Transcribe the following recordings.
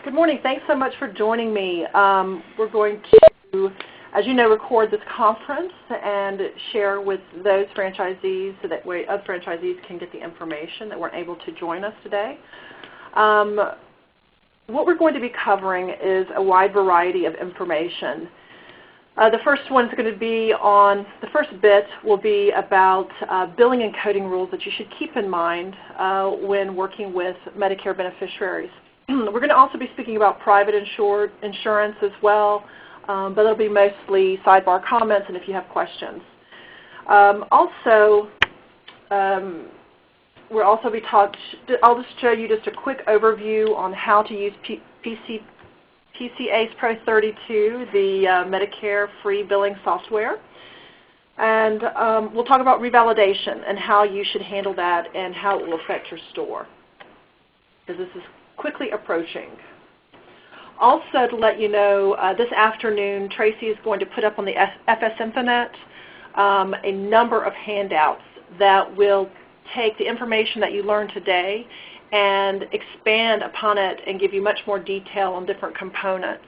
Good morning. Thanks so much for joining me. We're going to, as you know, record this conference and share with those franchisees so that way other franchisees can get the information that weren't able to join us today. What we're going to be covering is a wide variety of information. The first one is going to be on, the first bit will be about billing and coding rules that you should keep in mind when working with Medicare beneficiaries. We're going to also be speaking about private insurance as well, but it'll be mostly sidebar comments and if you have questions. We'll also be I'll just show you just a quick overview on how to use PCA's Pro 32, the Medicare free billing software. And we'll talk about revalidation and how you should handle that and how it will affect your store, because this is quickly approaching. Also, to let you know, this afternoon, Tracy is going to put up on the FS Infonet a number of handouts that will take the information that you learned today and expand upon it and give you much more detail on different components.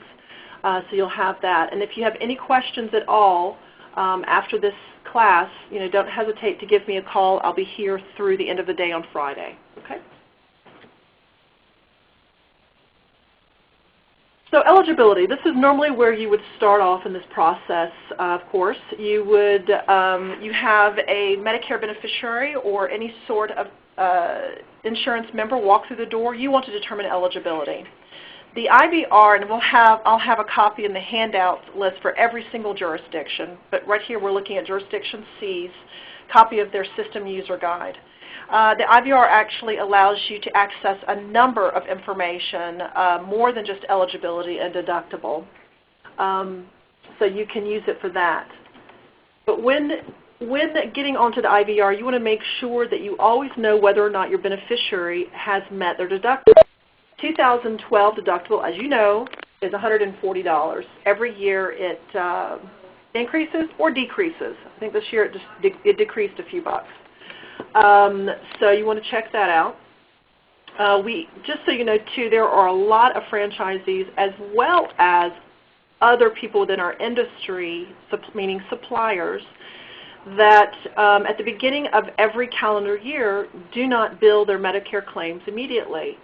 So you'll have that. And if you have any questions at all after this class, don't hesitate to give me a call. I'll be here through the end of the day on Friday. Okay? So eligibility, this is normally where you would start off in this process, of course. You would, you have a Medicare beneficiary or any sort of insurance member walk through the door. You want to determine eligibility. The IVR, and I'll have a copy in the handout list for every single jurisdiction, but right here we're looking at Jurisdiction C's copy of their system user guide. The IVR actually allows you to access a number of information, more than just eligibility and deductible. So you can use it for that. But when getting onto the IVR, you want to make sure that you always know whether or not your beneficiary has met their deductible. 2012 deductible, as you know, is $140. Every year it increases or decreases. I think this year it decreased a few bucks. So you want to check that out. Just so you know, too, there are a lot of franchisees as well as other people within our industry, meaning suppliers, that at the beginning of every calendar year do not bill their Medicare claims immediately.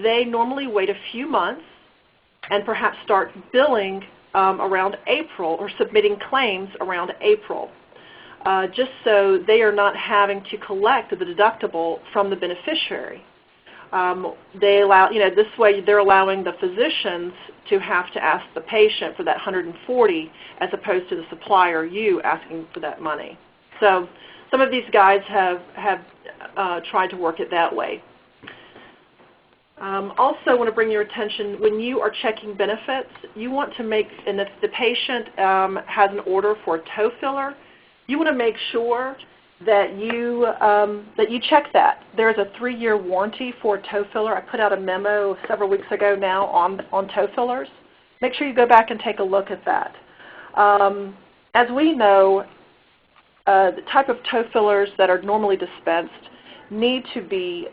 They normally wait a few months and perhaps start billing around April or submitting claims around April. Just so they are not having to collect the deductible from the beneficiary. They allow, this way they're allowing the physicians to have to ask the patient for that $140 as opposed to the supplier, you, asking for that money. So some of these guys have tried to work it that way. Also, I want to bring your attention, when you are checking benefits, you want to make, and if the patient has an order for a toe filler, you want to make sure that you check that. There's a 3-year warranty for a toe filler. I put out a memo several weeks ago now on toe fillers. Make sure you go back and take a look at that. As we know, the type of toe fillers that are normally dispensed need to be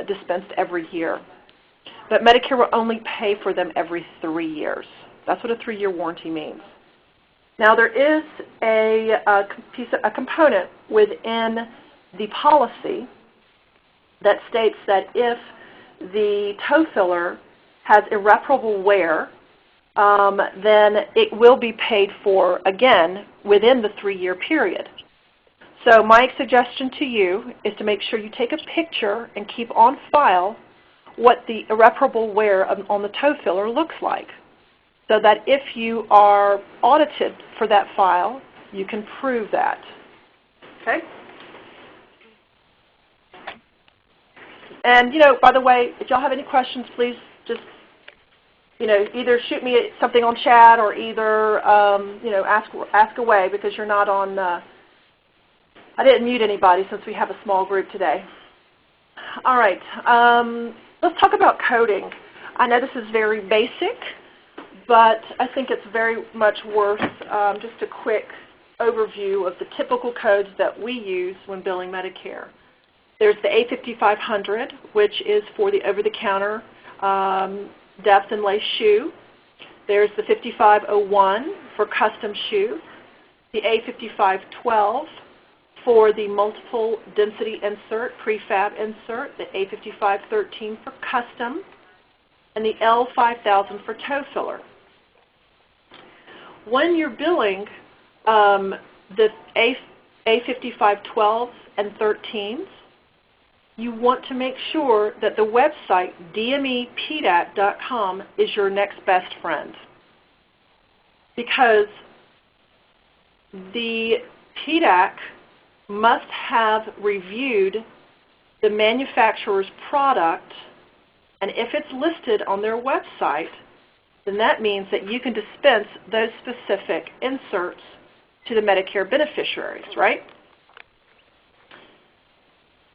dispensed every year. But Medicare will only pay for them every 3 years. That's what a 3-year warranty means. Now there is a component within the policy that states that if the toe filler has irreparable wear, then it will be paid for again within the 3-year period. So my suggestion to you is to make sure you take a picture and keep on file what the irreparable wear on the toe filler looks like, so that if you are audited for that file, you can prove that. Okay? And, by the way, if y'all have any questions, please just, either shoot me something on chat or either, ask away, because you're not on, I didn't mute anybody since we have a small group today. All right. Let's talk about coding. I know this is very basic, but I think it's very much worth just a quick overview of the typical codes that we use when billing Medicare. There's the A5500, which is for the over-the-counter depth and lace shoe. There's the 5501 for custom shoe, the A5512 for the multiple density insert, prefab insert, the A5513 for custom, and the L5000 for toe filler. When you're billing the A5512s and 13s, you want to make sure that the website dmepdac.com is your next best friend, because the PDAC must have reviewed the manufacturer's product, and if it's listed on their website, then that means that you can dispense those specific inserts to the Medicare beneficiaries, right?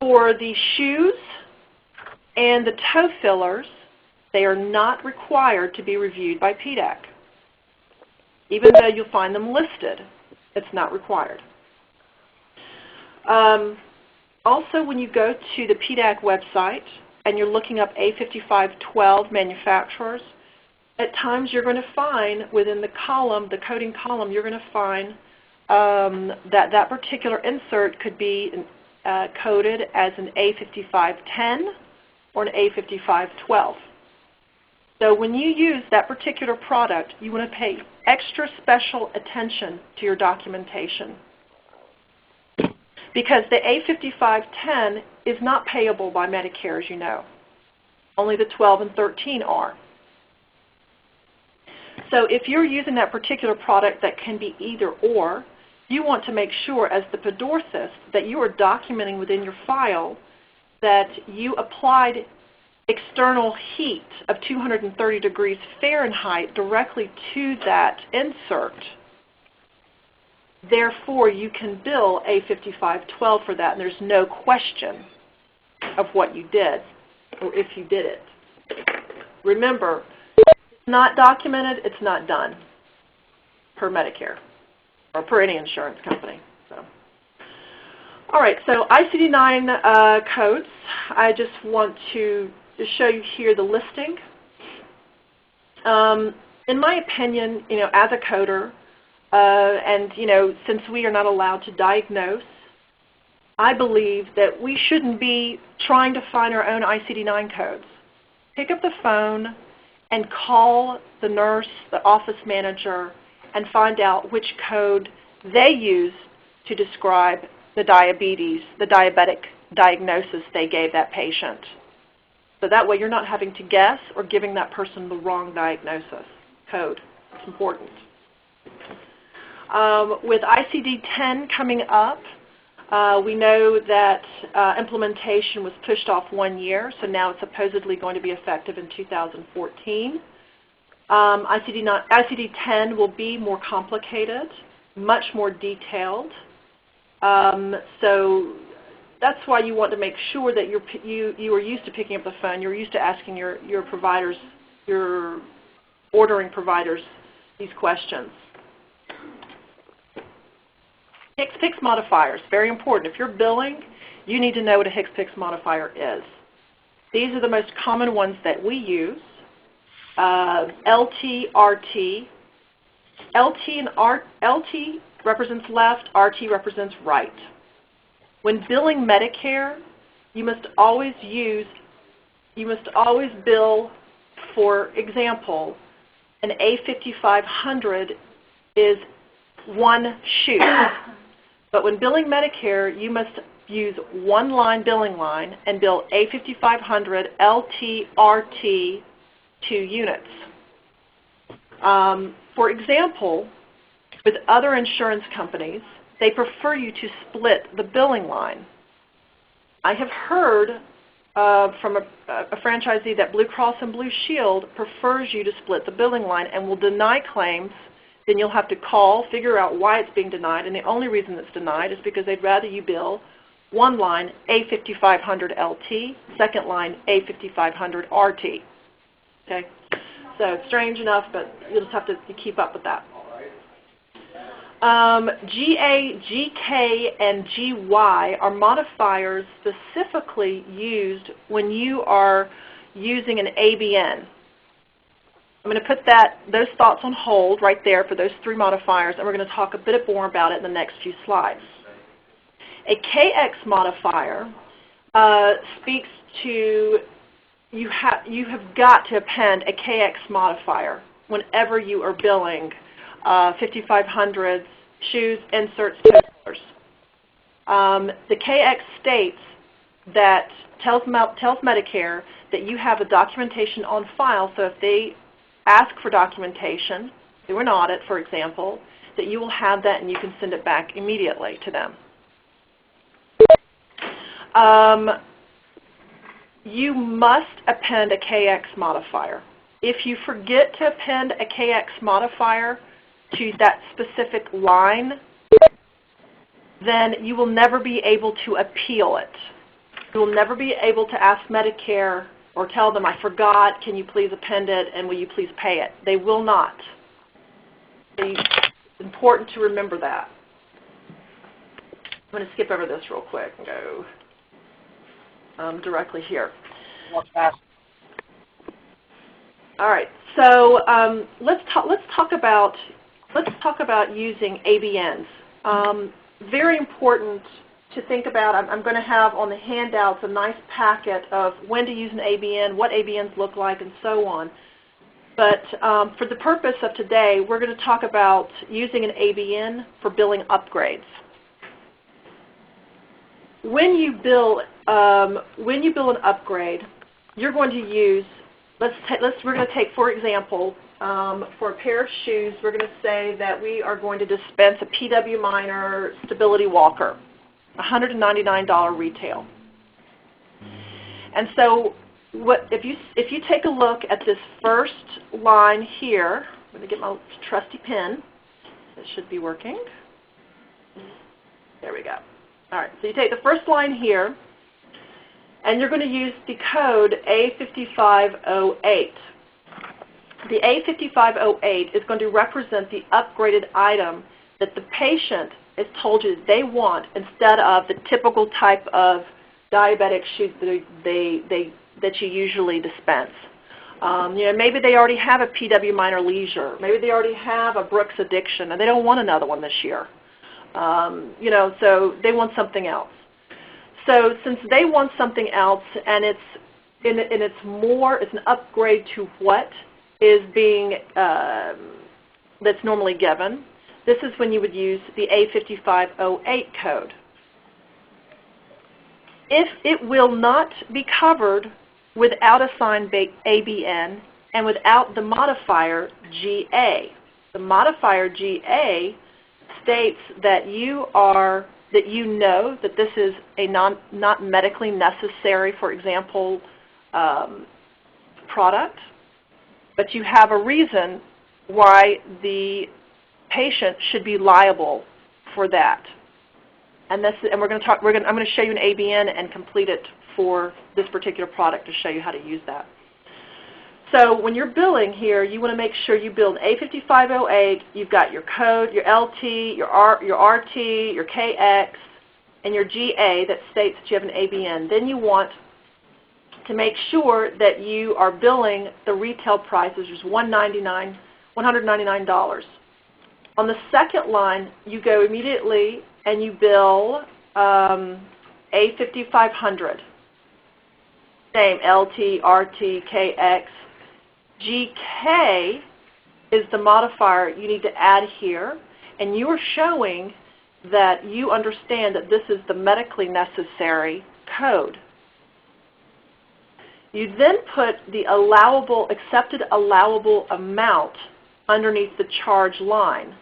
For the shoes and the toe fillers, they are not required to be reviewed by PDAC. Even though you'll find them listed, it's not required. Also, when you go to the PDAC website and you're looking up A5512 manufacturers, at times you're going to find within the column, the coding column, you're going to find that particular insert could be coded as an A5510 or an A5512. So when you use that particular product, you want to pay extra special attention to your documentation, because the A5510 is not payable by Medicare, as you know. Only the 12 and 13 are. So if you're using that particular product that can be either or, you want to make sure as the podorsist that you are documenting within your file that you applied external heat of 230 degrees Fahrenheit directly to that insert. Therefore, you can bill A5512 for that, and there's no question of what you did or if you did it. Remember, if it's not documented, it's not done per Medicare or per any insurance company. So, all right, so ICD-9 codes. I just want to show you here the listing. In my opinion, as a coder, and since we are not allowed to diagnose, I believe that we shouldn't be trying to find our own ICD-9 codes. Pick up the phone and call the nurse, the office manager, and find out which code they use to describe the diabetes, the diabetic diagnosis they gave that patient. So that way you're not having to guess or giving that person the wrong diagnosis code. It's important. With ICD-10 coming up, we know that implementation was pushed off 1 year, so now it's supposedly going to be effective in 2014. ICD-10 will be more complicated, much more detailed. So that's why you want to make sure that you are used to picking up the phone, you're used to asking your providers, your ordering providers, these questions. HCPCS modifiers, very important. If you're billing, you need to know what a HCPCS modifier is. These are the most common ones that we use. LT, RT. LT represents left, RT represents right. When billing Medicare, you must always bill, for example, an A5500 is one shoe. But when billing Medicare, you must use one line billing line and bill A5500 LT RT 2 units. For example, with other insurance companies, they prefer you to split the billing line. I have heard from a franchisee that Blue Cross and Blue Shield prefers you to split the billing line and will deny claims. Then you'll have to call, figure out why it's being denied, and the only reason it's denied is because they'd rather you bill one line A5500 LT, second line A5500 RT. Okay, so strange enough, but you'll just have to keep up with that. GA, GK, and GY are modifiers specifically used when you are using an ABN. I'm going to put those thoughts on hold right there for those 3 modifiers, and we're going to talk a bit more about it in the next few slides. A KX modifier speaks to you have got to append a KX modifier whenever you are billing 5500s, shoes, inserts, toe colors. The KX states that tells Medicare that you have a documentation on file, so if they ask for documentation, do an audit, for example, that you will have that and you can send it back immediately to them. You must append a KX modifier. If you forget to append a KX modifier to that specific line, then you will never be able to appeal it. You will never be able to ask Medicare or tell them, I forgot, can you please append it, and will you please pay it? They will not. It's important to remember that. I'm going to skip over this real quick and go directly here. All right, so let's talk about using ABNs. Very important to think about. I'm going to have on the handouts a nice packet of when to use an ABN, what ABNs look like, and so on. But for the purpose of today, we're going to talk about using an ABN for billing upgrades. When you bill an upgrade, you're going to use. We're going to take, for example, for a pair of shoes, we're going to say that we are going to dispense a PW Minor Stability Walker, $199 retail. And so, if you take a look at this first line here, I'm going to get my trusty pen. It should be working. There we go. All right, so you take the first line here, and you're going to use the code A5508. The A5508 is going to represent the upgraded item that the patient has told you they want instead of the typical type of diabetic shoes that you usually dispense. Maybe they already have a PW Minor Leisure. Maybe they already have a Brooks Addiction, and they don't want another one this year. So they want something else. So since they want something else, and it's an upgrade to what is being that's normally given, this is when you would use the A5508 code. If it will not be covered without a signed ABN and without the modifier GA. The modifier GA states that you know that this is a not medically necessary, for example, product, but you have a reason why the patient should be liable for that. And I'm going to show you an ABN and complete it for this particular product to show you how to use that. So when you're billing here, you want to make sure you bill A5508. You've got your code, your LT, your RT, your KX, and your GA that states that you have an ABN. Then you want to make sure that you are billing the retail price, which is $199. On the second line, you go immediately and you bill A5500. Same, LT, RT, KX. GK is the modifier you need to add here, and you are showing that you understand that this is the medically necessary code. You then put the accepted allowable amount underneath the charge line.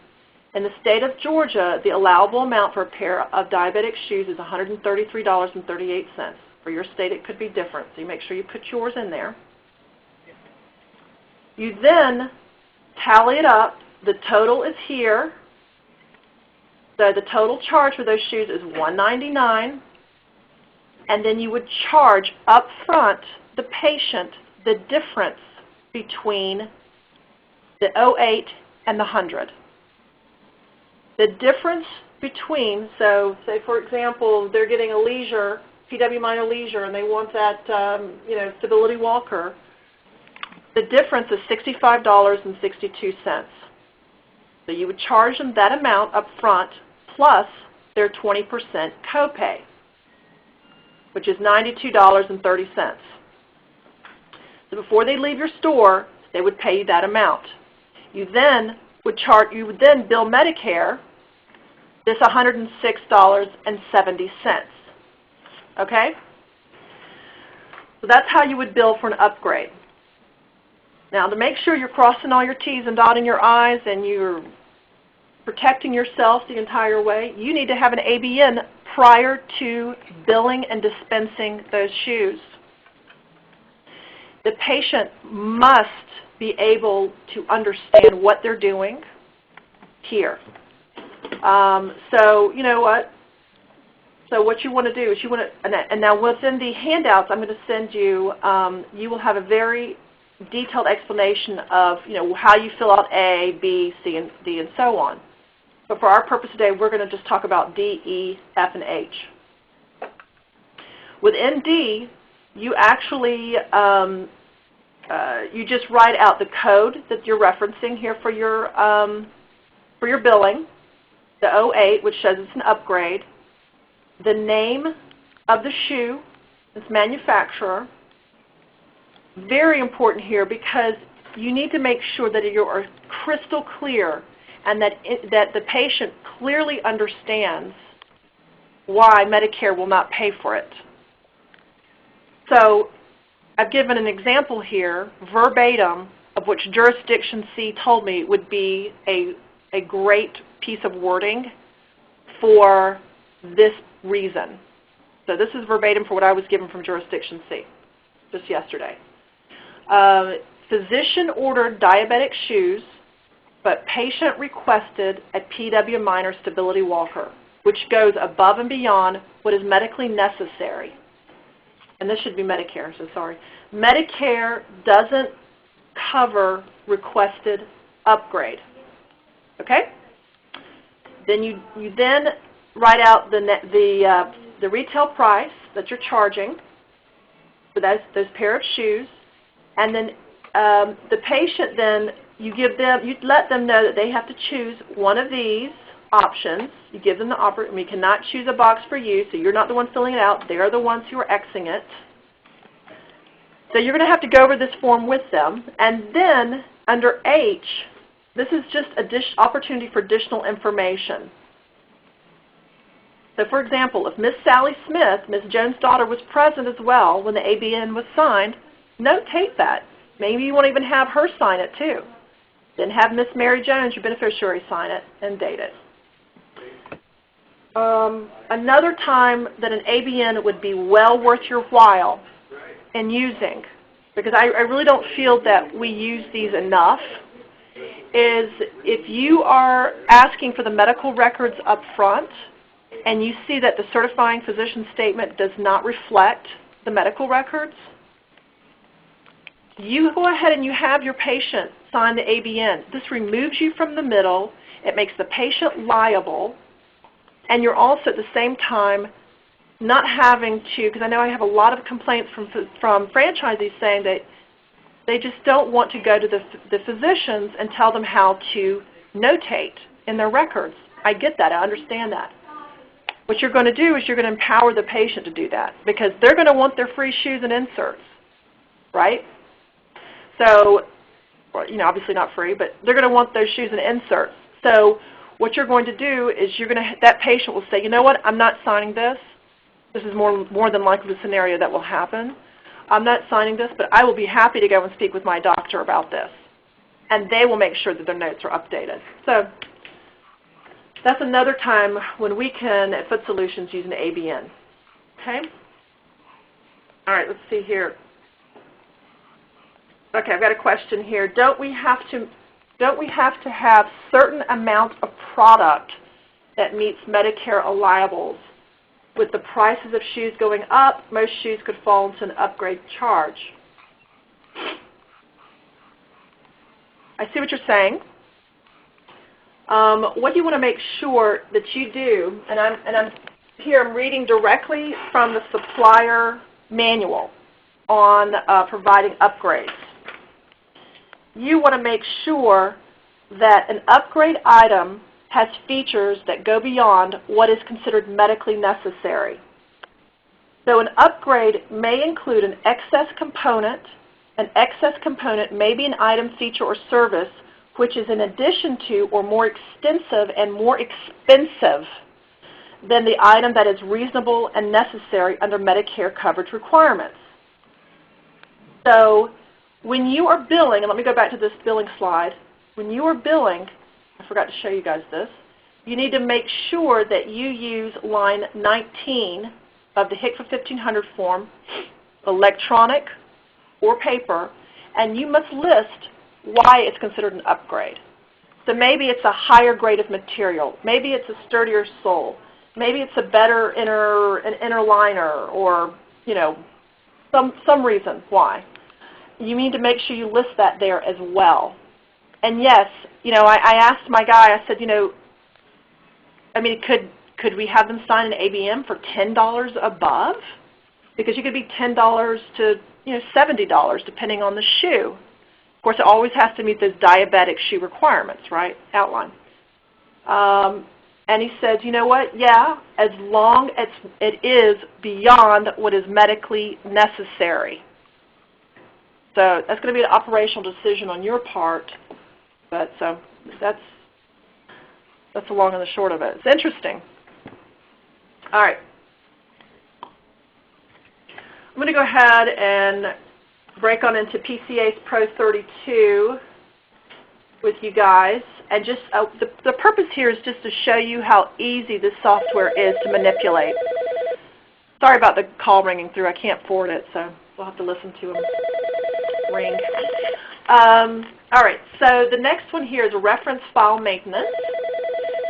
In the state of Georgia, the allowable amount for a pair of diabetic shoes is $133.38. For your state, it could be different, so you make sure you put yours in there. You then tally it up. The total is here. So the total charge for those shoes is $199, and then you would charge up front the patient the difference between the 08 and the 100. The difference between, so say for example, they're getting a Leisure, PW Minor Leisure, and they want that Stability Walker. The difference is $65.62. So you would charge them that amount up front plus their 20% copay, which is $92.30. So before they leave your store, they would pay you that amount. You then would bill Medicare this $106.70. Okay? So that's how you would bill for an upgrade. Now, to make sure you're crossing all your T's and dotting your I's and you're protecting yourself the entire way, you need to have an ABN prior to billing and dispensing those shoes. The patient must be able to understand what they're doing here. So, you know what? So what you want to do is you want to, and now within the handouts I'm going to send you, you will have a very detailed explanation of, you know, how you fill out A, B, C, and D, and so on. But for our purpose today, we're going to just talk about D, E, F, and H. Within D, you actually, you just write out the code that you're referencing here for your billing, the 08, which says it's an upgrade, the name of the shoe, its manufacturer. Very important here because you need to make sure that you are crystal clear and that the patient clearly understands why Medicare will not pay for it. So I've given an example here, verbatim, of which jurisdiction C told me would be a great piece of wording for this reason. So this is verbatim for what I was given from jurisdiction C just yesterday. Physician ordered diabetic shoes, but patient requested a PW minor stability walker, which goes above and beyond what is medically necessary. And this should be Medicare, so sorry. Medicare doesn't cover requested upgrade. Okay? Then you then write out the retail price that you're charging for those pair of shoes, and then the patient then you let them know that they have to choose one of these options. You give them the option. We cannot choose a box for you, so you're not the one filling it out. They're the ones who are Xing it. So you're going to have to go over this form with them. And then under H, this is just opportunity for additional information. So for example, if Miss Sally Smith, Miss Jones' daughter, was present as well when the ABN was signed, notate that. Maybe you want to even have her sign it too. Then have Miss Mary Jones, your beneficiary, sign it and date it. Another time that an ABN would be well worth your while in using, because I really don't feel that we use these enough, is if you are asking for the medical records up front and you see that the certifying physician statement does not reflect the medical records, you go ahead and you have your patient sign the ABN. This removes you from the middle. It makes the patient liable. And you're also at the same time not having to, because I know I have a lot of complaints from franchisees saying that they just don't want to go to the physicians and tell them how to notate in their records. I get that. I understand that. What you're going to do is you're going to empower the patient to do that because they're going to want their free shoes and inserts, right? So, you know, obviously not free, but they're going to want those shoes and inserts. So what you're going to do is that patient will say, you know what, I'm not signing this. This is more than likely the scenario that will happen. I'm not signing this, but I will be happy to go and speak with my doctor about this. And they will make sure that their notes are updated. So that's another time when we can, at Foot Solutions, use an ABN. Okay? All right, let's see here. Okay, I've got a question here. Don't we have to have certain amount of product that meets Medicare alliables? With the prices of shoes going up, most shoes could fall into an upgrade charge. I see what you're saying. What you want to make sure that you do, and I'm reading directly from the supplier manual on providing upgrades. you want to make sure that an upgrade item has features that go beyond what is considered medically necessary. So an upgrade may include an excess component. An excess component may be an item, feature, or service which is in addition to or more extensive and more expensive than the item that is reasonable and necessary under Medicare coverage requirements. So when you are billing, and let me go back to this billing slide, when you are billing, I forgot to show you guys this, you need to make sure that you use line 19 of the HCFA 1500 form, electronic or paper, and you must list why it's considered an upgrade. So maybe it's a higher grade of material. Maybe it's a sturdier sole. Maybe it's a better inner liner, or some reason why. You need to make sure you list that there as well. And yes, I asked my guy, I said, could we have them sign an ABM for $10 above? Because you could be $10 to $70 depending on the shoe. Of course, it always has to meet those diabetic shoe requirements, right? Outline. And he said, you know what? Yeah, as long as it is beyond what is medically necessary. So that's going to be an operational decision on your part, but that's the long and the short of it. It's interesting. All right. I'm going to go ahead and break on into PCA's Pro 32 with you guys. And just the purpose here is just to show you how easy this software is to manipulate. Sorry about the call ringing through. I can't forward it, so we'll have to listen to them ring. All right, so the next one here is reference file maintenance.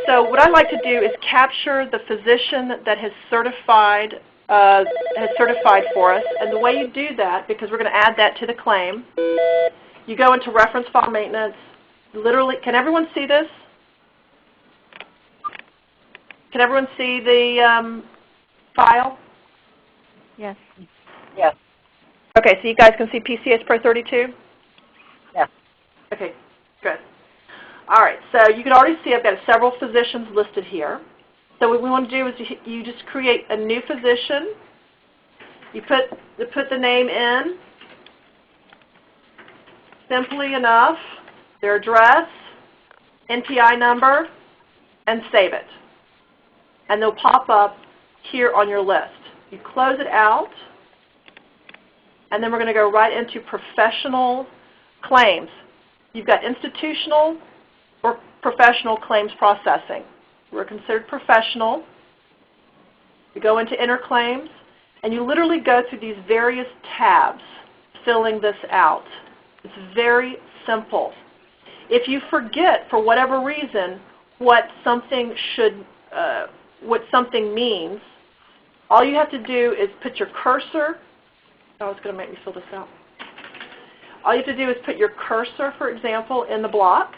So what I like to do is capture the physician that has certified for us. And the way you do that, because we're going to add that to the claim, you go into reference file maintenance. Literally, can everyone see this? Can everyone see the file? Yes. Yes. Okay, so you guys can see PCS Pro 32? Yes. Okay, good. All right, so you can already see I've got several physicians listed here. So what we want to do is you just create a new physician. You put the name in, simply enough, their address, NPI number, and save it. And they'll pop up here on your list. You close it out, and then we're going to go right into professional claims. You've got institutional or professional claims processing. We're considered professional. You go into enter claims, and you literally go through these various tabs filling this out. It's very simple. If you forget, for whatever reason, what something means, all you have to do is put your cursor. Oh, it's going to make me fill this out. All you have to do is put your cursor, for example, in the block,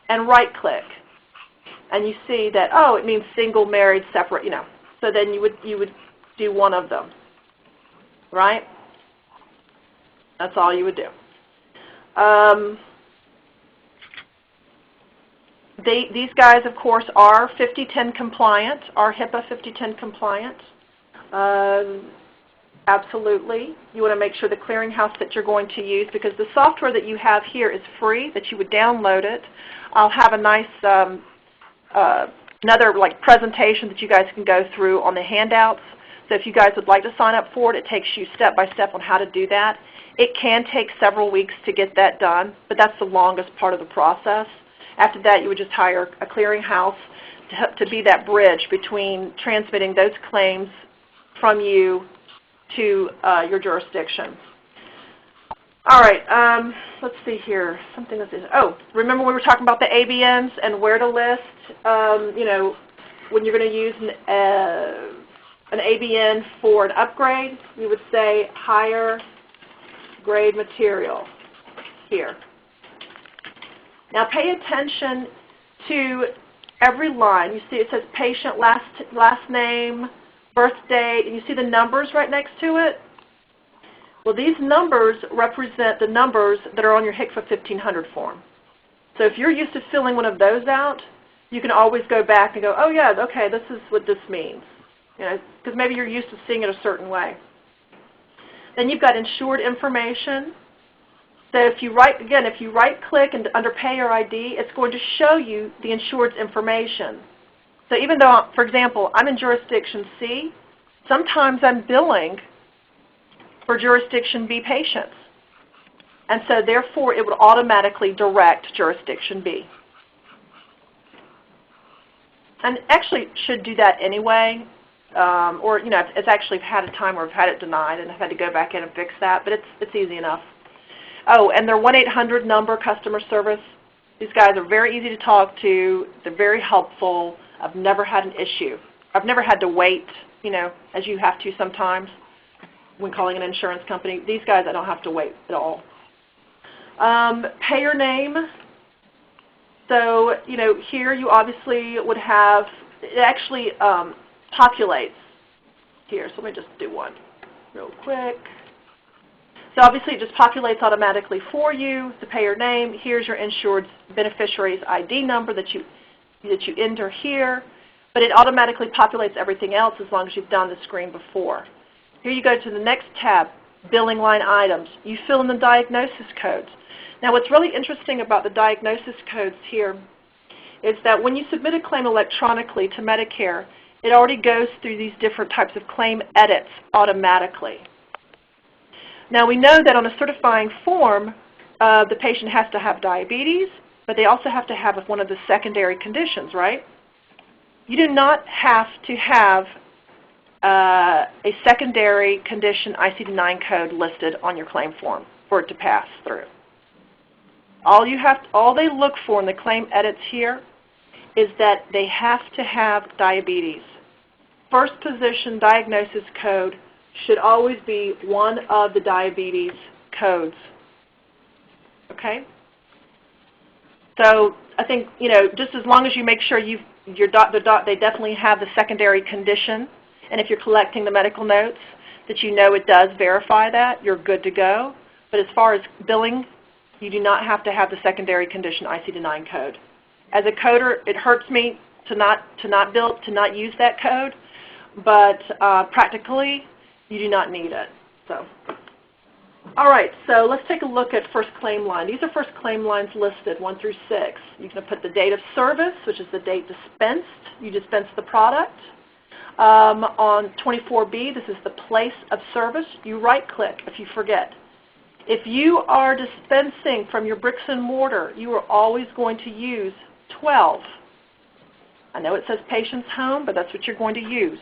and right-click, and you see that, oh, it means single, married, separate, So then you would do one of them, right? That's all you would do. These guys, of course, are 5010 compliant, are HIPAA 5010 compliant. Absolutely. You want to make sure the clearinghouse that you're going to use, because the software that you have here is free, that you would download it. I'll have a nice another presentation that you guys can go through on the handouts. So if you guys would like to sign up for it, it takes you step by step on how to do that. It can take several weeks to get that done, but that's the longest part of the process. After that, you would just hire a clearinghouse to be that bridge between transmitting those claims from you to your jurisdiction. All right, let's see here. Remember we were talking about the ABNs and where to list, when you're going to use an ABN for an upgrade, you would say higher grade material here. Now pay attention to every line. You see it says patient last name, birth date, and you see the numbers right next to it? Well, these numbers represent the numbers that are on your HCFA 1500 form. So if you're used to filling one of those out, you can always go back and go, oh yeah, okay, this is what this means. You know, because maybe you're used to seeing it a certain way. Then you've got insured information. So if you right-click and under Payer ID, it's going to show you the insured's information. So even though, for example, I'm in Jurisdiction C, sometimes I'm billing for Jurisdiction B patients. And so therefore, it would automatically direct Jurisdiction B. And actually should do that anyway. Or, you know, it's actually had a time where I've had it denied and I've had to go back in and fix that, but it's easy enough. Oh, and their 1-800 number, customer service. These guys are very easy to talk to. They're very helpful. I've never had an issue. I've never had to wait, you know, as you have to sometimes when calling an insurance company. These guys, I don't have to wait at all. Payer name. So, you know, here you obviously would have, it actually populates here. So let me just do one real quick. So obviously it just populates automatically for you, the payer name. Here's your insured beneficiary's ID number that you enter here. But it automatically populates everything else as long as you've done the screen before. Here you go to the next tab, billing line items. You fill in the diagnosis codes. Now what's really interesting about the diagnosis codes here is that when you submit a claim electronically to Medicare, it already goes through these different types of claim edits automatically. Now we know that on a certifying form, the patient has to have diabetes, but they also have to have one of the secondary conditions, right? You do not have to have a secondary condition ICD-9 code listed on your claim form for it to pass through. All they look for in the claim edits here is that they have to have diabetes. First position diagnosis code should always be one of the diabetes codes. Okay? So I think, you know, just as long as you make sure they definitely have the secondary condition, and if you're collecting the medical notes, that you know it does verify that, you're good to go. But as far as billing, you do not have to have the secondary condition ICD-9 code. As a coder, it hurts me to not use that code, but practically, you do not need it. So, all right, so let's take a look at first claim line. These are first claim lines listed, 1 through 6. You're going to put the date of service, which is the date dispensed. You dispense the product. On 24B, this is the place of service. You right-click if you forget. If you are dispensing from your bricks and mortar, you are always going to use 12. I know it says patient's home, but that's what you're going to use.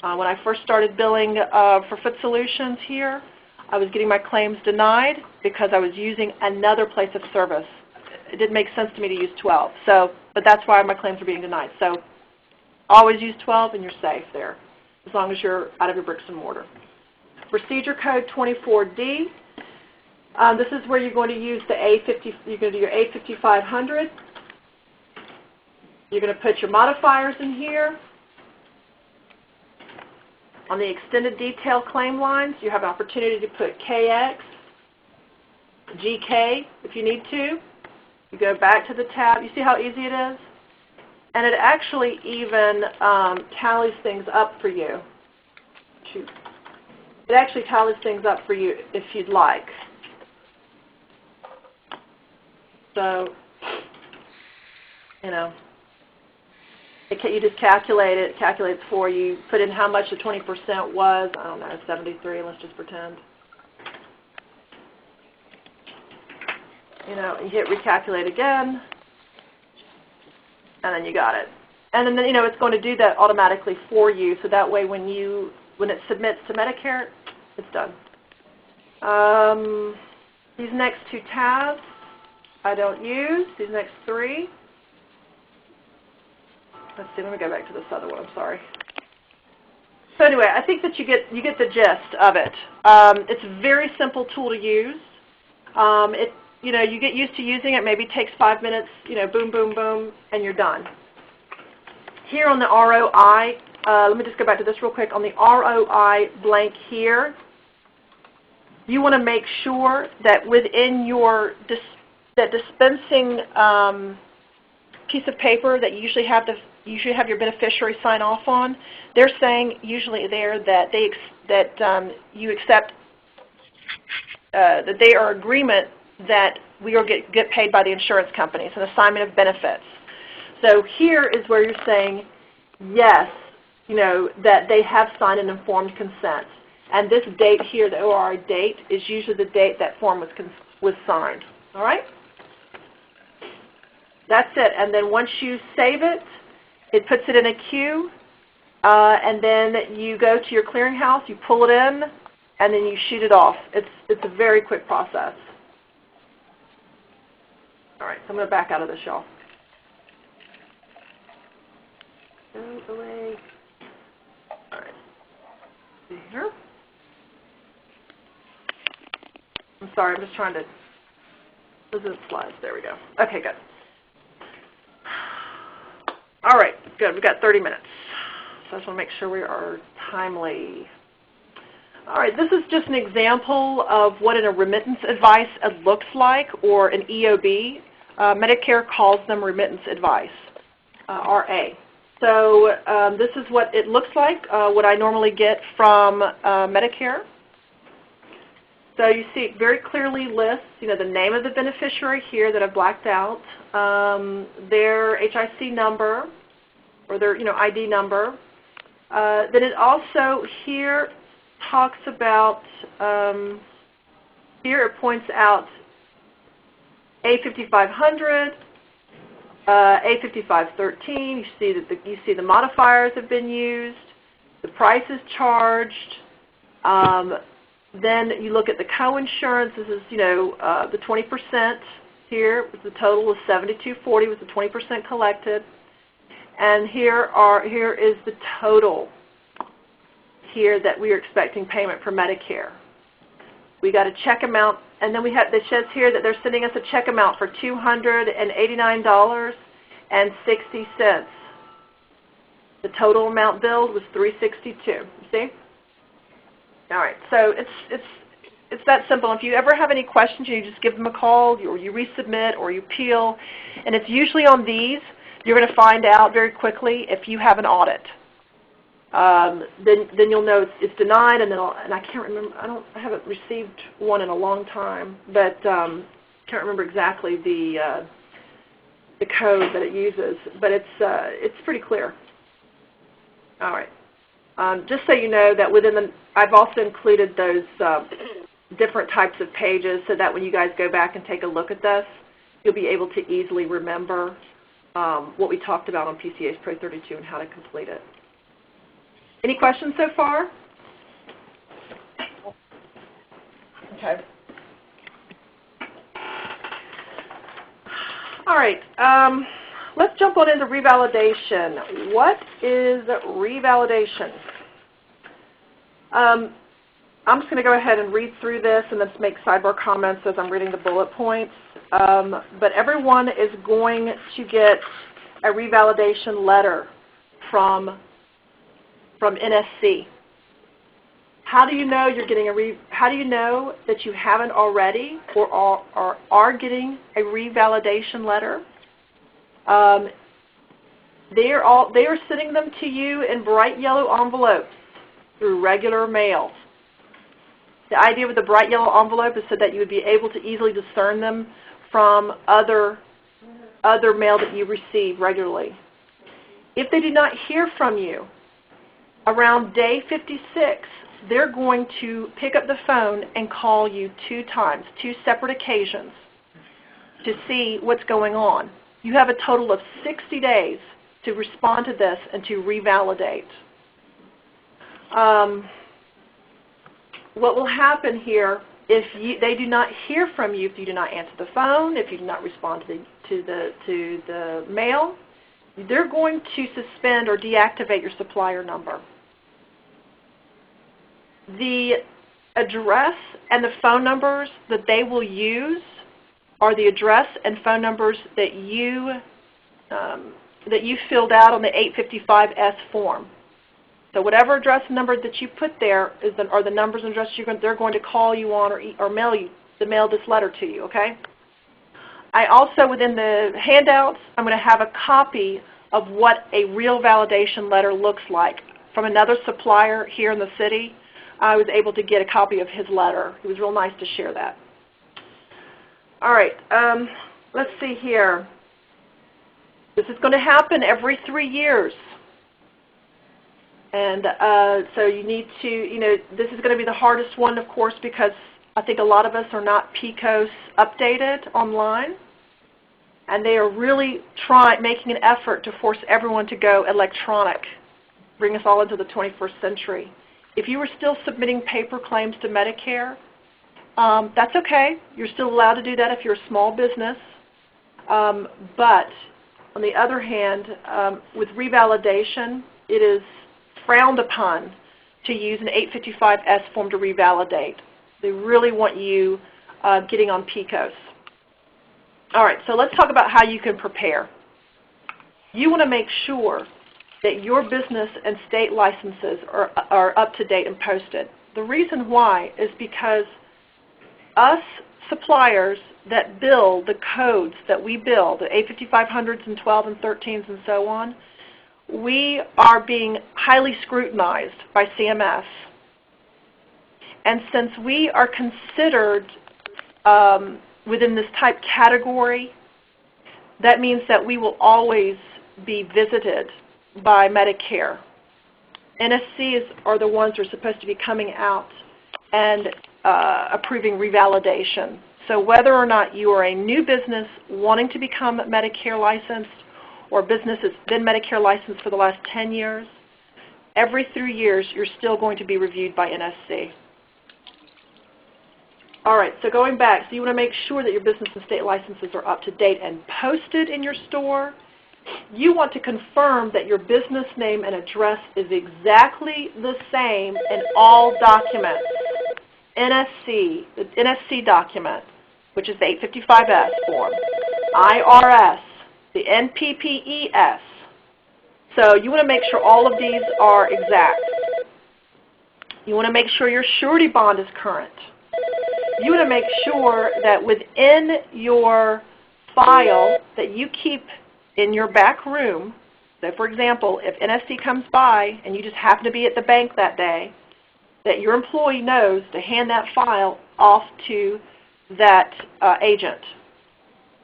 When I first started billing for Foot Solutions here, I was getting my claims denied because I was using another place of service. It didn't make sense to me to use 12, but that's why my claims are being denied. So always use 12 and you're safe there, as long as you're out of your bricks and mortar. Procedure code 24D. This is where you're going to use the A50, you're going to do your A5500. You're going to put your modifiers in here. On the extended detail claim lines, you have an opportunity to put KX, GK if you need to. You go back to the tab. You see how easy it is? And it actually even tallies things up for you. Shoot. It actually tallies things up for you if you'd like. So, you know, you just calculate it. It calculates for you. Put in how much the 20% was. I don't know, 73. Let's just pretend. You know, you hit recalculate again, and then you got it. And then, you know, it's going to do that automatically for you, so that way when it submits to Medicare, it's done. These next 2 tabs I don't use. These next 3. Let's see, let me go back to this other one, I'm sorry. So anyway, I think that you get the gist of it. It's a very simple tool to use. You get used to using it, maybe it takes 5 minutes, boom, boom, boom, and you're done. Here on the ROI, let me just go back to this real quick. On the ROI blank here, you want to make sure that within your dispensing piece of paper that you usually have your beneficiary sign off on, they're saying usually there that you accept that they are agreement that we will get paid by the insurance company. It's an assignment of benefits. So here is where you're saying yes, that they have signed an informed consent. And this date here, the ORI date, is usually the date that form was signed. All right? That's it. And then once you save it, it puts it in a queue, and then you go to your clearinghouse, you pull it in, and then you shoot it off. It's a very quick process. All right, so I'm going to back out of this, y'all. Go away. All right. See here. I'm sorry, I'm just trying to. Those are the slides. There we go. Okay, good. All right, good. We've got 30 minutes. So I just want to make sure we are timely. All right, this is just an example of what a remittance advice looks like, or an EOB. Medicare calls them remittance advice, RA. So this is what it looks like, what I normally get from Medicare. So you see it very clearly lists, the name of the beneficiary here that I've blacked out, their HIC number, or their ID number. Then it also here talks about, here it points out A5500, A5513. You see the modifiers have been used, the price is charged. Then you look at the co-insurance. This is the 20% here. The total is $72.40 with the 20% collected, and here is the total here that we are expecting payment for Medicare. We got a check amount, and then it says here that they're sending us a check amount for $289.60. The total amount billed was $362. You see? All right. So it's that simple. If you ever have any questions, you just give them a call, or you resubmit, or you appeal, and it's usually on these. You're going to find out very quickly if you have an audit. Then you'll know it's denied, and I can't remember. I haven't received one in a long time, but can't remember exactly the code that it uses. But it's pretty clear. All right. Just so you know that I've also included those different types of pages so that when you guys go back and take a look at this, you'll be able to easily remember what we talked about on PCA's Pro 32 and how to complete it. Any questions so far? Okay. All right. Let's jump on into revalidation. What is revalidation? I'm just going to go ahead and read through this and then make sidebar comments as I'm reading the bullet points. But everyone is going to get a revalidation letter from NSC. How do you know you're getting how do you know that you haven't already or are getting a revalidation letter? They are sending them to you in bright yellow envelopes through regular mail. The idea with the bright yellow envelope is so that you would be able to easily discern them from other mail that you receive regularly. If they do not hear from you around day 56, they're going to pick up the phone and call you 2 times, 2 separate occasions, to see what's going on. You have a total of 60 days to respond to this and to revalidate. What will happen here if they do not hear from you, if you do not answer the phone, if you do not respond to the mail, they're going to suspend or deactivate your supplier number. The address and the phone numbers that they will use are the address and phone numbers that you filled out on the 855S form. So whatever address and number that you put there are the numbers and addresses they're going to call you on or mail this letter to you, okay? I also, within the handouts, I'm going to have a copy of what a real validation letter looks like. From another supplier here in the city, I was able to get a copy of his letter. It was real nice to share that. All right, let's see here. This is going to happen every 3 years. And so you need to, this is going to be the hardest one, of course, because I think a lot of us are not PCOS updated online. And they are really making an effort to force everyone to go electronic, bring us all into the 21st century. If you were still submitting paper claims to Medicare, that's okay. You're still allowed to do that if you're a small business. But on the other hand, with revalidation, it is frowned upon to use an 855S form to revalidate. They really want you getting on PCOS. All right, so let's talk about how you can prepare. You want to make sure that your business and state licenses are up to date and posted. The reason why is because us suppliers that bill the codes that we bill, the 85500s and 12 and 13s and so on, we are being highly scrutinized by CMS. And since we are considered within this type category, that means that we will always be visited by Medicare. NSCs are the ones who are supposed to be coming out and approving revalidation. So whether or not you are a new business wanting to become Medicare licensed or a business that's been Medicare licensed for the last 10 years, every 3 years you're still going to be reviewed by NSC. All right, so going back, so you want to make sure that your business and state licenses are up to date and posted in your store. You want to confirm that your business name and address is exactly the same in all documents. NSC, the NSC document, which is the 855S form, IRS, the NPPES. So you want to make sure all of these are exact. You want to make sure your surety bond is current. You want to make sure that within your file that you keep in your back room, so for example, if NSC comes by and you just happen to be at the bank that day, that your employee knows to hand that file off to that agent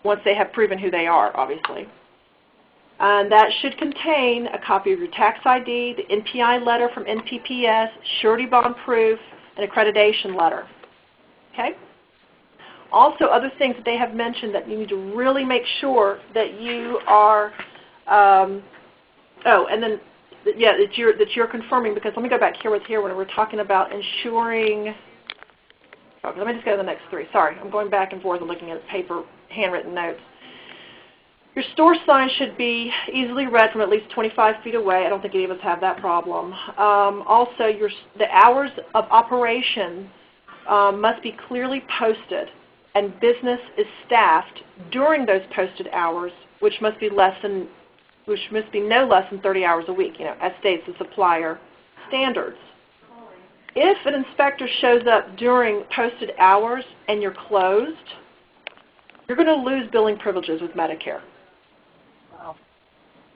once they have proven who they are, obviously. And that should contain a copy of your tax ID, the NPI letter from NPPS, surety bond proof, and accreditation letter. Okay? Also, other things that they have mentioned that you need to really make sure that you are, and then, yeah, that you're confirming, because let me go back here when we were talking about insuring. Okay, let me just go to the next three. Sorry, I'm going back and forth and looking at paper, handwritten notes. Your store sign should be easily read from at least 25 feet away. I don't think any of us have that problem. Also, the hours of operation must be clearly posted, and business is staffed during those posted hours, which must be no less than 30 hours a week, as states the supplier standards. If an inspector shows up during posted hours and you're closed, you're going to lose billing privileges with Medicare. Wow.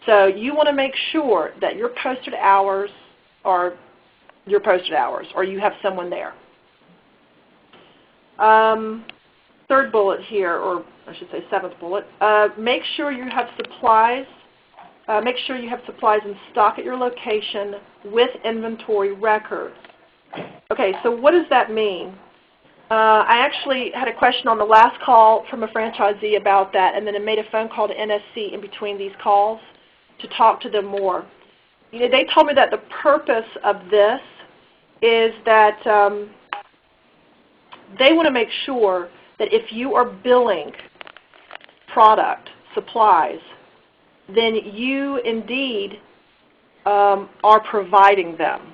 So you want to make sure that your posted hours are your posted hours, or you have someone there. Third bullet here, or I should say seventh bullet, make sure you have supplies. Make sure you have supplies in stock at your location with inventory records. Okay, so what does that mean? I actually had a question on the last call from a franchisee about that, and then I made a phone call to NSC in between these calls to talk to them more. They told me that the purpose of this is that they want to make sure that if you are billing product, supplies, then you indeed are providing them.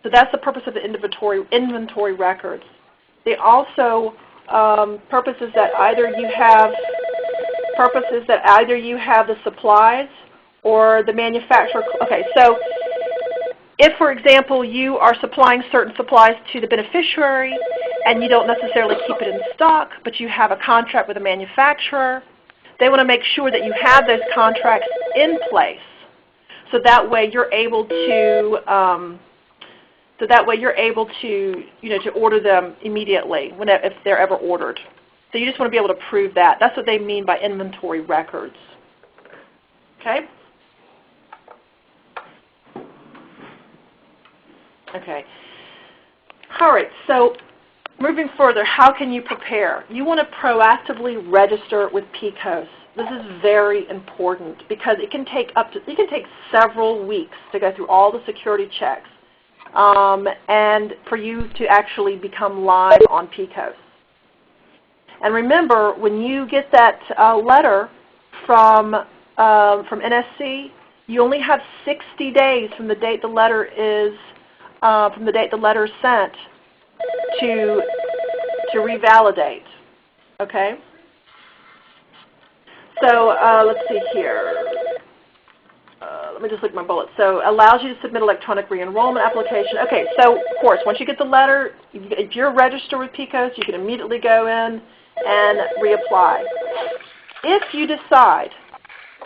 So that's the purpose of the inventory records. They also purposes that either you have the supplies or the manufacturer. Okay, so If, for example, you are supplying certain supplies to the beneficiary and you don't necessarily keep it in stock, but you have a contract with a manufacturer, they want to make sure that you have those contracts in place, so that way you're able to to order them immediately if they're ever ordered. So you just want to be able to prove that. That's what they mean by inventory records. Okay? Okay. All right, so moving further, how can you prepare? You want to proactively register with PCOS. This is very important because it can take several weeks to go through all the security checks and for you to actually become live on PCOS. And remember, when you get that letter from NSC, you only have 60 days from the date the letter is sent to revalidate. Okay. So let's see here. Let me just look at my bullets. So allows you to submit electronic re-enrollment application. Okay, so of course, once you get the letter, if you're registered with PCOS, you can immediately go in and reapply. If you decide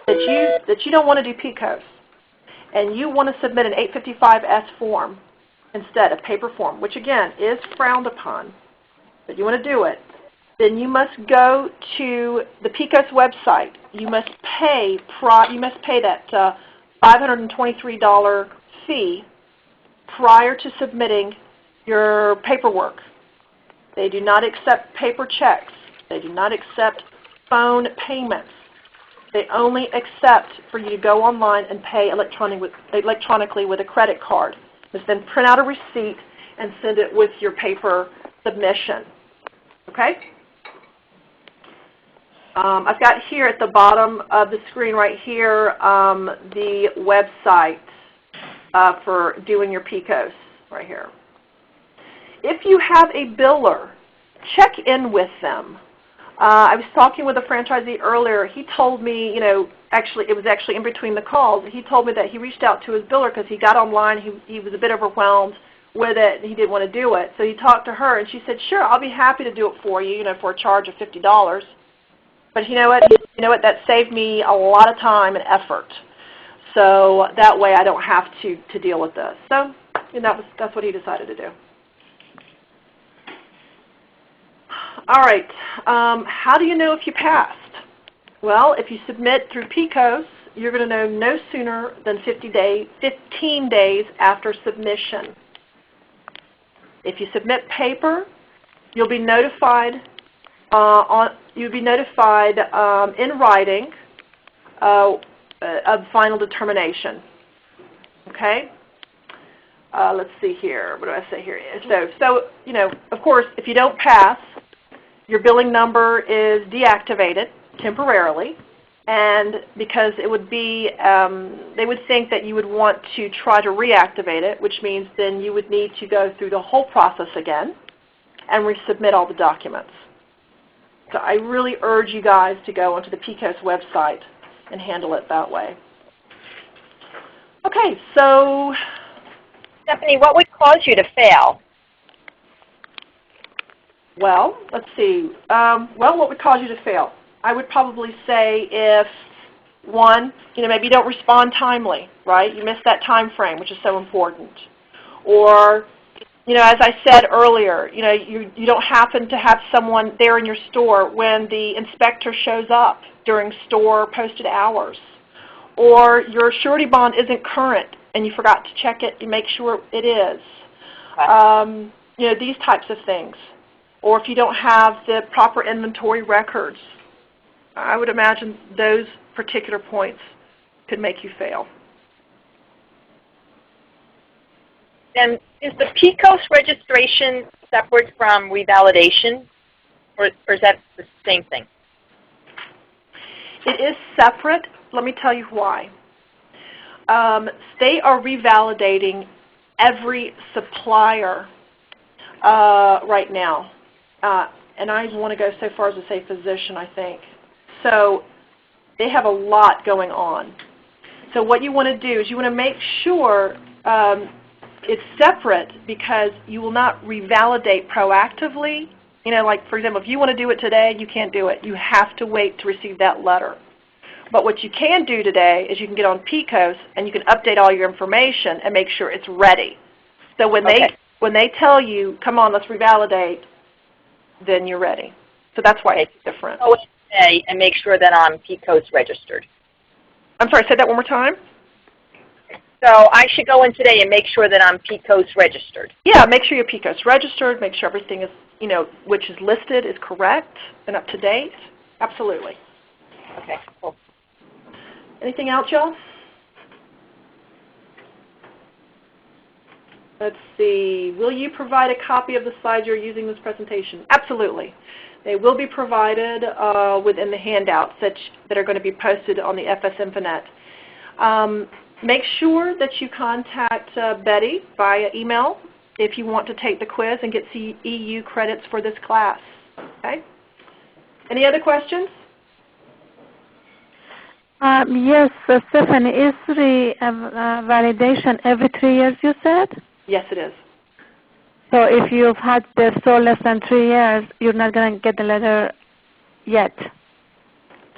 that you don't want to do PCOS and you want to submit an 855S form instead, a paper form, which again is frowned upon, but you want to do it, then you must go to the PCOS website. You must pay that $523 fee prior to submitting your paperwork. They do not accept paper checks. They do not accept phone payments. They only accept for you to go online and pay electronically with a credit card. Just then print out a receipt and send it with your paper submission. Okay? I've got here at the bottom of the screen right here the website for doing your PCOS right here. If you have a biller, check in with them. I was talking with a franchisee earlier. He told me, it was actually in between the calls. He told me that he reached out to his biller because he got online. He was a bit overwhelmed with it. And he didn't want to do it. So he talked to her, and she said, sure, I'll be happy to do it for you, for a charge of $50. But you know what? That saved me a lot of time and effort. So that way I don't have to deal with this. So that's what he decided to do. All right. How do you know if you passed? Well, if you submit through PCOS, you're going to know no sooner than 15 days after submission. If you submit paper, you'll be notified in writing of final determination. Okay. Let's see here. What do I say here? So of course, if you don't pass, your billing number is deactivated temporarily, and because it would be, they would think that you would want to try to reactivate it, which means then you would need to go through the whole process again and resubmit all the documents. So I really urge you guys to go onto the PCOS website and handle it that way. Okay, so Stephanie, what would cause you to fail? Well, let's see. What would cause you to fail? I would probably say if, one, maybe you don't respond timely, right? You miss that time frame, which is so important. Or, as I said earlier, you don't happen to have someone there in your store when the inspector shows up during store posted hours. Or your surety bond isn't current and you forgot to check it and make sure it is. These types of things. Or if you don't have the proper inventory records, I would imagine those particular points could make you fail. And is the PCOS registration separate from revalidation, or is that the same thing? It is separate. Let me tell you why. They are revalidating every supplier right now. And I want to go so far as to say physician, I think. So they have a lot going on. So what you want to do is you want to make sure it's separate because you will not revalidate proactively. You know, like, for example, if you want to do it today, you can't do it. You have to wait to receive that letter. But what you can do today is you can get on PCOS and you can update all your information and make sure it's ready. So when they tell you, come on, let's revalidate, then you're ready. So that's why it's different. Go in today and make sure that I'm PCOS registered. I'm sorry, say that one more time. So I should go in today and make sure that I'm PCOS registered. Yeah, make sure you're PCOS registered, make sure everything is, you know, which is listed is correct and up to date. Absolutely. Okay, cool. Anything else, y'all? Let's see. Will you provide a copy of the slides you're using in this presentation? Absolutely. They will be provided within the handouts that are going to be posted on the FS Infonet. Make sure that you contact Betty via email if you want to take the quiz and get EU credits for this class. Okay? Any other questions? Yes, Stephanie, is the validation every 3 years, you said? Yes, it is. So if you've had the SOAR less than 3 years, you're not going to get the letter yet.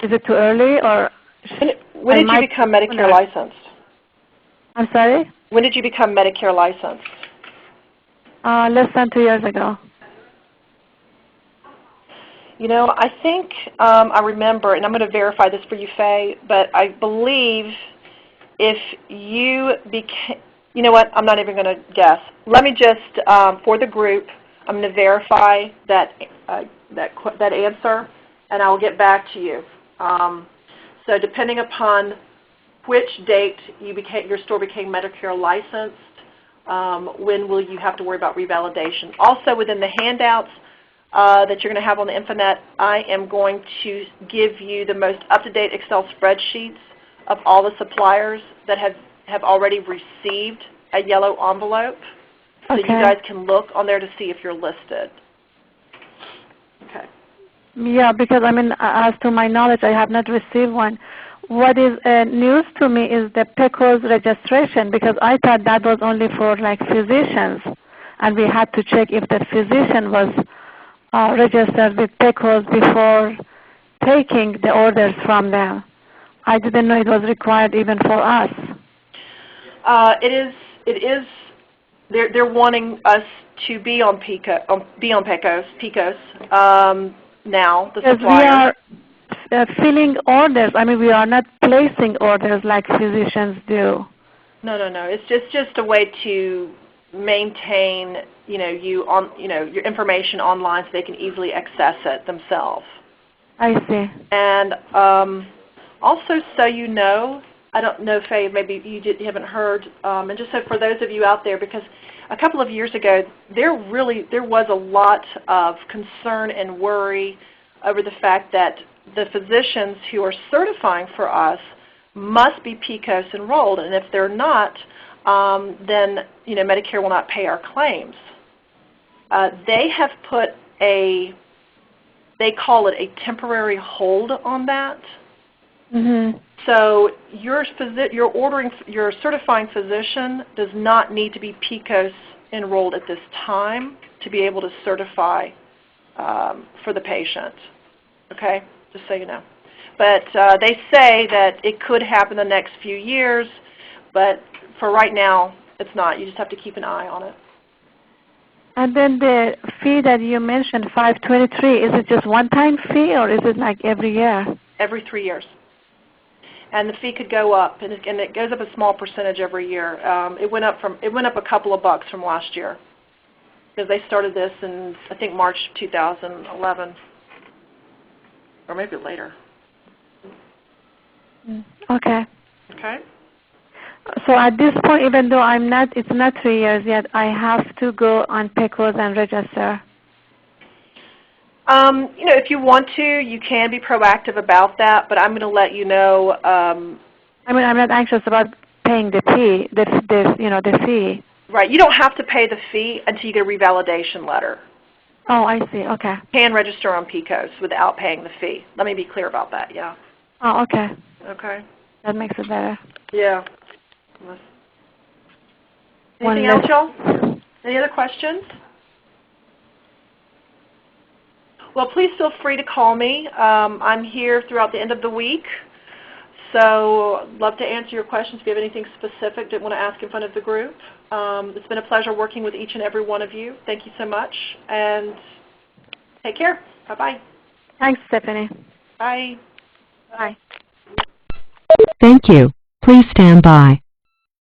Is it too early, or? When did you become Medicare licensed? I'm sorry? When did you become Medicare licensed? Less than 2 years ago. You know, I think I remember, and I'm going to verify this for you, Faye, but I believe if you became, you know what, I'm not even going to guess. Let me just, for the group, I'm going to verify that answer, and I will get back to you. So depending upon which date your store became Medicare licensed, when will you have to worry about revalidation. Also, within the handouts that you're going to have on the Infonet, I am going to give you the most up-to-date Excel spreadsheets of all the suppliers that have already received a yellow envelope. So you guys can look on there to see if you're listed. Okay. Yeah, because, I mean, as to my knowledge, I have not received one. What is news to me is the PCOS registration, because I thought that was only for, like, physicians, and we had to check if the physician was registered with PCOS before taking the orders from them. I didn't know it was required even for us. It is. They're wanting us to be on PCOS now. The suppliers. We are filling orders. I mean, we are not placing orders like physicians do. No. It's just a way to maintain, your information online so they can easily access it themselves. I see. And also, so you know, I don't know, Faye, maybe you haven't heard, and just so for those of you out there, because a couple of years ago, there was a lot of concern and worry over the fact that the physicians who are certifying for us must be PCOS enrolled, and if they're not, then Medicare will not pay our claims. They have put they call it a temporary hold on that. Mm-hmm. So your certifying physician does not need to be PCOS enrolled at this time to be able to certify for the patient. Okay, just so you know. But they say that it could happen the next few years, but for right now, it's not. You just have to keep an eye on it. And then the fee that you mentioned, $523, is it just one-time fee, or is it like every year? Every 3 years. And the fee could go up, and it goes up a small percentage every year. It went up a couple of bucks from last year, because they started this in, I think, March 2011, or maybe later. Okay. Okay. So at this point, even though it's not 3 years yet, I have to go on PCOS and register. If you want to, you can be proactive about that, but I'm going to let you know. I mean, I'm not anxious about paying the fee, the fee. Right. You don't have to pay the fee until you get a revalidation letter. Oh, I see. Okay. You can register on PCOS without paying the fee. Let me be clear about that, yeah. Oh, okay. Okay. That makes it better. Yeah. Anything else, y'all? Any other questions? Well, please feel free to call me. I'm here throughout the end of the week, so I'd love to answer your questions if you have anything specific that you want to ask in front of the group. It's been a pleasure working with each and every one of you. Thank you so much, and take care. Bye-bye. Thanks, Stephanie. Bye. Bye. Thank you. Please stand by.